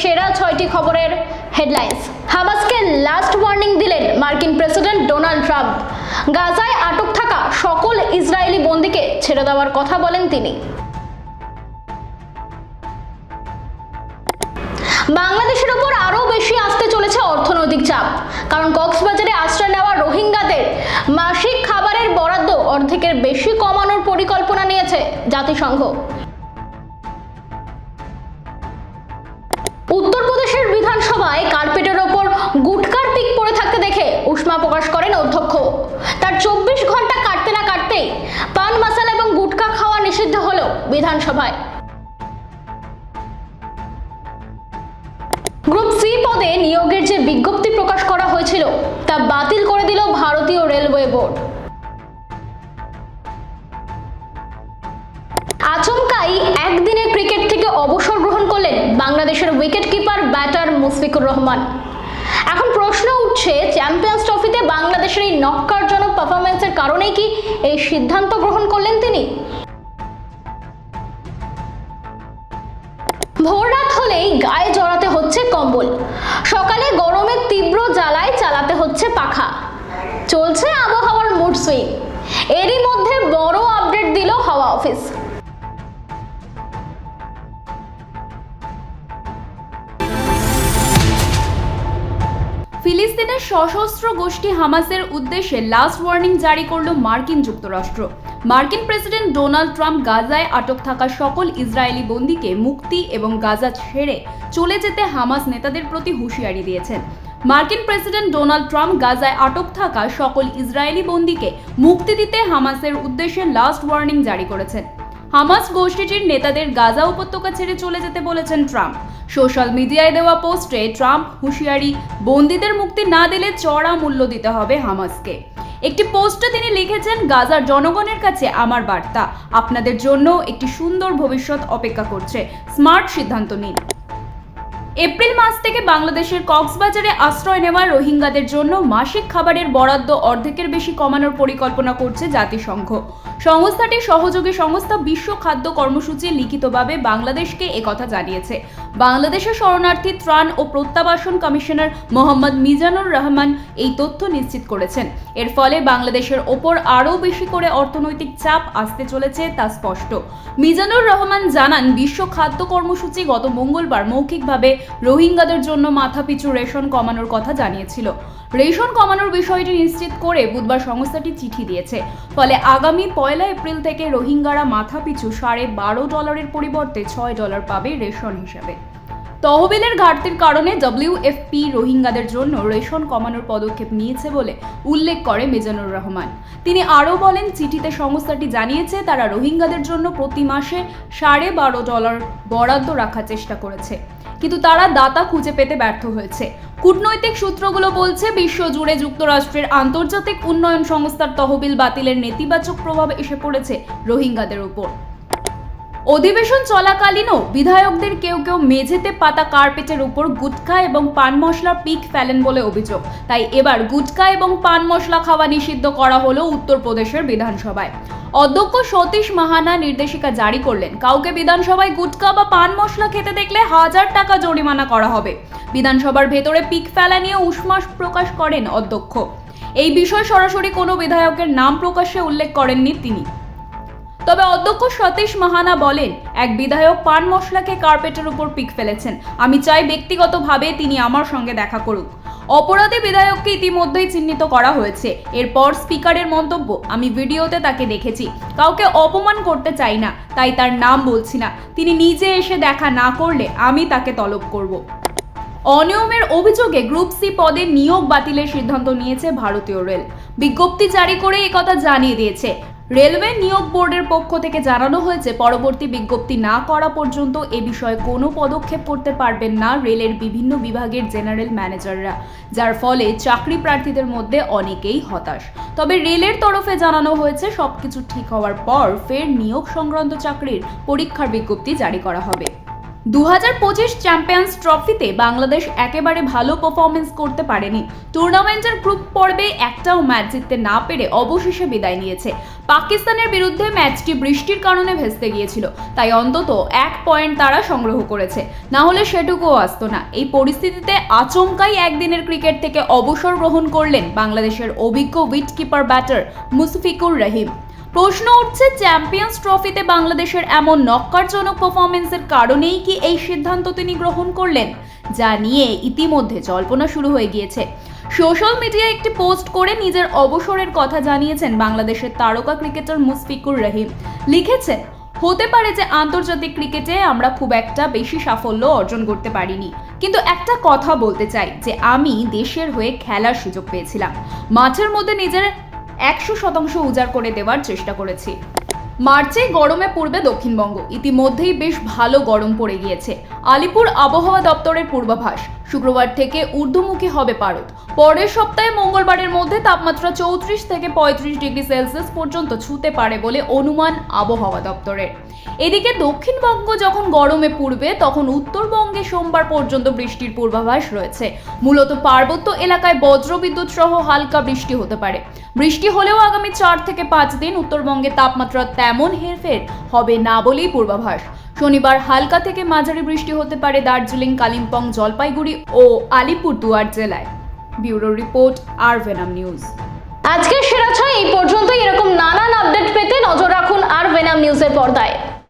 সেরা 6টি খবরের হেডলাইন্স। হামাসকে লাস্ট ওয়ার্নিং দিলেন মার্কিন প্রেসিডেন্ট ডোনাল্ড ট্রাম্প। গাজায় আটক থাকা সকল ইসরায়েলি বন্দীকে ছেড়ে দেওয়ার কথা বলেন তিনি। বাংলাদেশের উপর আরও বেশি আসতে চলেছে অর্থনৈতিক চাপ, কারণ কক্সবাজারে আশ্রয় নেওয়া রোহিঙ্গাদের মাসিক খাবারের বরাদ্দ অর্ধেকের বেশি কমানোর পরিকল্পনা নিয়েছে জাতিসংঘ। উত্তরপ্রদেশের বিধানসভায় কার্পেটের ওপর গুটকার পিক পড়ে থাকতে দেখে উষ্মা প্রকাশ করেন অধ্যক্ষ। তার 24 ঘন্টা কাটতে না কাটতেই পান মশালা এবং গুটকা খাওয়া নিষিদ্ধ হলো বিধানসভায়। গ্রুপ সি পদে নিয়োগের যে বিজ্ঞপ্তি প্রকাশ করা হয়েছিল তা বাতিল করে দিল ভারতীয় রেলওয়ে বোর্ড। আচমকাই একদিনের ক্রিকেট থেকে অবসর গ্রহণ করলেন বাংলাদেশের wicket keeper batter Mushfiqur Rahman. এখন প্রশ্ন উঠছে, চ্যাম্পিয়ন্স ট্রফিতে বাংলাদেশের এই নক্কারজনক পারফরম্যান্সের কারণেই কি এই সিদ্ধান্ত গ্রহণ করলেন তিনি? ভোররাত হলেই গায়ে জড়াতে হচ্ছে কম্বল, সকালে গরমের তীব্র জ্বালায় চালাতে হচ্ছে পাখা, চলছে আবহাওয়ার মুড সুইং। এরই মধ্যে বড় আপডেট দিল হাওয়া অফিস। ফিলিস্তিনের সশস্ত্র গোষ্ঠী হামাসের উদ্দেশ্যে লাস্ট ওয়ার্নিং জারি করল মার্কিন যুক্তরাষ্ট্র। মার্কিন প্রেসিডেন্ট ডোনাল্ড ট্রাম্প গাজায় আটক থাকা সকল ইসরায়েলি বন্দীকে মুক্তি এবং গাজা ছেড়ে চলে যেতে হামাস নেতাদের প্রতি হুঁশিয়ারি দিয়েছেন। মার্কিন প্রেসিডেন্ট ডোনাল্ড ট্রাম্প গাজায় আটক থাকা সকল ইসরায়েলি বন্দীকে মুক্তি দিতে হামাসের উদ্দেশ্যে লাস্ট ওয়ার্নিং জারি করেছেন। হামাস গোষ্ঠীটির নেতাদের গাজা উপত্যকা ছেড়ে চলে যেতে বলেছেন ট্রাম্প। সোশ্যাল মিডিয়ায় দেওয়া পোস্টে ট্রাম্প হুঁশিয়ারি, বন্দীদের মুক্তি না দিলে চড়া মূল্য দিতে হবে হামাসকে। একটি পোস্টে তিনি লিখেছেন, গাজার জনগণের কাছে আমার বার্তা, আপনাদের জন্য একটি সুন্দর ভবিষ্যৎ অপেক্ষা করছে, স্মার্ট সিদ্ধান্ত নিন। এপ্রিল মাস থেকে বাংলাদেশের কক্সবাজারে আশ্রয় নেওয়া রোহিঙ্গাদের জন্য মাসিক খাবারের বরাদ্দ অর্ধেকের বেশি কমানোর পরিকল্পনা করছে জাতিসংঘ। সংস্থাটির সহযোগী সংস্থা বিশ্ব খাদ্য কর্মসূচি লিখিতভাবে বাংলাদেশকে একথা জানিয়েছে। বাংলাদেশের শরণার্থী ত্রাণ ও প্রত্যাবাসন কমিশনার মোহাম্মদ মিজানুর রহমান এই তথ্য নিশ্চিত করেছেন। এর ফলে বাংলাদেশের ওপর আরও বেশি করে অর্থনৈতিক চাপ আসতে চলেছে তা স্পষ্ট। মিজানুর রহমান জানান, বিশ্ব খাদ্য কর্মসূচি গত মঙ্গলবার মৌখিকভাবে রোহিঙ্গাদের জন্য মাথাপিছু রেশন কমানোর কথা জানিয়েছিল। রেশন কমানোর বিষয়টি নিশ্চিত করে বুধবার সংস্থাটি চিঠি দিয়েছে। ফলে আগামী 1 এপ্রিল থেকে রোহিঙ্গারা মাথাপিছু $12.5 পরিবর্তে $6 পাবে রেশন হিসেবে। তহবিলের ঘাটতির কারণে WFP রোহিঙ্গাদের জন্য রেশন কমানোর পদক্ষেপ নিয়েছে বলে উল্লেখ করে মিজানুর রহমান। তিনি আরও বলেন, চিঠিতে সংস্থাটি জানিয়েছে তারা রোহিঙ্গাদের জন্য প্রতি মাসে $12.5 বরাদ্দ রাখার চেষ্টা করেছে, কিন্তু তারা দাতা খুঁজে পেতে ব্যর্থ হয়েছে। কূটনৈতিক সূত্রগুলো বলছে, বিশ্বজুড়ে যুক্তরাষ্ট্রের আন্তর্জাতিক উন্নয়ন সংস্থার তহবিল বাতিলের নেতিবাচক প্রভাব এসে পড়েছে রোহিঙ্গাদের উপর। অধিবেশন চলাকালীনও বিধায়কদের কেউ কেউ মেঝেতে পাতা কার্পেটের উপর গুটখা এবং পান মশলার পিক ফেলেন বলে অভিযোগ। তাই এবার গুটখা এবং পান মশলা খাওয়া নিষিদ্ধ করা হলো উত্তরপ্রদেশের বিধানসভায়। অধ্যক্ষ সতীশ মাহানা নির্দেশিকা জারি করলেন, কাউকে বিধানসভায় গুটখা বা পান মশলা খেতে দেখলে 1000 টাকা জরিমানা করা হবে। বিধানসভার ভেতরে পিক ফেলা নিয়ে উষ্মাস প্রকাশ করেন অধ্যক্ষ। এই বিষয়ে সরাসরি কোনো বিধায়কের নাম প্রকাশ্যে উল্লেখ করেননি তিনি। তবে অধ্যক্ষ সতীশ মাহানা বলেন, এক বিধায়ক পান মশলাকে কার্পেটের উপর পিক ফেলেছেন। আমি চাই ব্যক্তিগতভাবে তিনি আমার সঙ্গে দেখা করুক। অপরাধী বিধায়ককে ইতিমধ্যেই চিহ্নিত করা হয়েছে। এরপর স্পিকারের মন্তব্য, আমি ভিডিওতে তাকে দেখেছি, কাউকে অপমান করতে চাই না, তাই তার নাম বলছি না। তিনি নিজে এসে দেখা না করলে আমি তাকে তলব করব। অনিয়মের অভিযোগে গ্রুপ সি পদে নিয়োগ বাতিলের সিদ্ধান্ত নিয়েছে ভারতীয় রেল। বিজ্ঞপ্তি জারি করে একথা জানিয়ে দিয়েছে। রেলওয়ে নিয়োগ বোর্ডের পক্ষ থেকে জানানো হয়েছে, পরবর্তী বিজ্ঞপ্তি না করা পর্যন্ত এ বিষয়ে কোনো পদক্ষেপ করতে পারবেন না রেলের বিভিন্ন বিভাগের জেনারেল ম্যানেজাররা, যার ফলে চাকরি প্রার্থীদের মধ্যে অনেকেই হতাশ। তবে রেলের তরফে জানানো হয়েছে, সবকিছু ঠিক হওয়ার পর ফের নিয়োগ সংক্রান্ত চাকরির পরীক্ষার বিজ্ঞপ্তি জারি করা হবে। 2025 চ্যাম্পিয়ন্স ট্রফিতে বাংলাদেশ একেবারে ভালো পারফরমেন্স করতে পারেনি। টুর্নামেন্টের গ্রুপ পর্বে একটাও ম্যাচ জিততে না পেরে অবশেষে বিদায় নিয়েছে। পাকিস্তানের বিরুদ্ধে ম্যাচটি বৃষ্টির কারণে ভেস্তে গিয়েছিল, তাই অন্তত 1 পয়েন্ট তারা সংগ্রহ করেছে, না হলে সেটুকুও আসতো না। এই পরিস্থিতিতে আচমকাই একদিনের ক্রিকেট থেকে অবসর গ্রহণ করলেন বাংলাদেশের অভিজ্ঞ উইকেটকিপার ব্যাটার মুশফিকুর রহিম। প্রশ্ন উঠছে, চ্যাম্পিয়ন্স ট্রফিতে বাংলাদেশের এমন নক্কারজনক পারফরমেন্সের কারণেই কি এই সিদ্ধান্ত তিনি গ্রহণ করলেন, যা নিয়ে ইতিমধ্যে জল্পনা শুরু হয়ে গিয়েছে। সোশ্যাল মিডিয়ায় একটি পোস্ট করে নিজের অবসরের কথা জানিয়েছেন বাংলাদেশের তারকা ক্রিকেটার মুশফিকুর রহিম। লিখেছেন, হতে পারে যে আন্তর্জাতিক ক্রিকেটে আমরা খুব একটা বেশি সাফল্য অর্জন করতে পারিনি, কিন্তু একটা কথা বলতে চাই যে আমি দেশের হয়ে খেলার সুযোগ পেয়েছিলাম। মাঠের মধ্যে নিজের 100% উজাড় করে দেওয়ার চেষ্টা করেছি। মার্চে গরমে পড়বে দক্ষিণবঙ্গ, ইতিমধ্যেই বেশ ভালো গরম পড়ে গিয়েছে। আলিপুর আবহাওয়া দপ্তরের পূর্বাভাস, শুক্রবার থেকে ঊর্ধ্বমুখী হবে পারদ। পরের সপ্তাহে মঙ্গলবারের মধ্যে তাপমাত্রা 34 থেকে 35 ডিগ্রি সেলসিয়াস পর্যন্ত ছুঁতে পারে বলে অনুমান আবহাওয়া দপ্তরের। এদিকে দক্ষিণবঙ্গ যখন গরমে পড়বে, তখন উত্তরবঙ্গে সোমবার পর্যন্ত বৃষ্টির পূর্বাভাস রয়েছে। মূলত পার্বত্য এলাকায় বজ্রবিদ্যুৎ সহ হালকা বৃষ্টি হতে পারে। বৃষ্টি হলেও আগামী 4 থেকে 5 দিন উত্তরবঙ্গে তাপমাত্রা তেমন হেরফের হবে না বলেই পূর্বাভাস। শনিবার হালকা থেকে মাঝারি বৃষ্টি হতে পারে দার্জিলিং, কালিম্পং, জলপাইগুড়ি ও আলিপুরদুয়ার জেলায়। ব্যুরো রিপোর্ট, আরভেনাম নিউজ। আজকের সেরা ছয় এই পর্যন্তই। এরকম নানান আপডেট পেতে নজর রাখুন আরভেনাম নিউজের পর্দায়।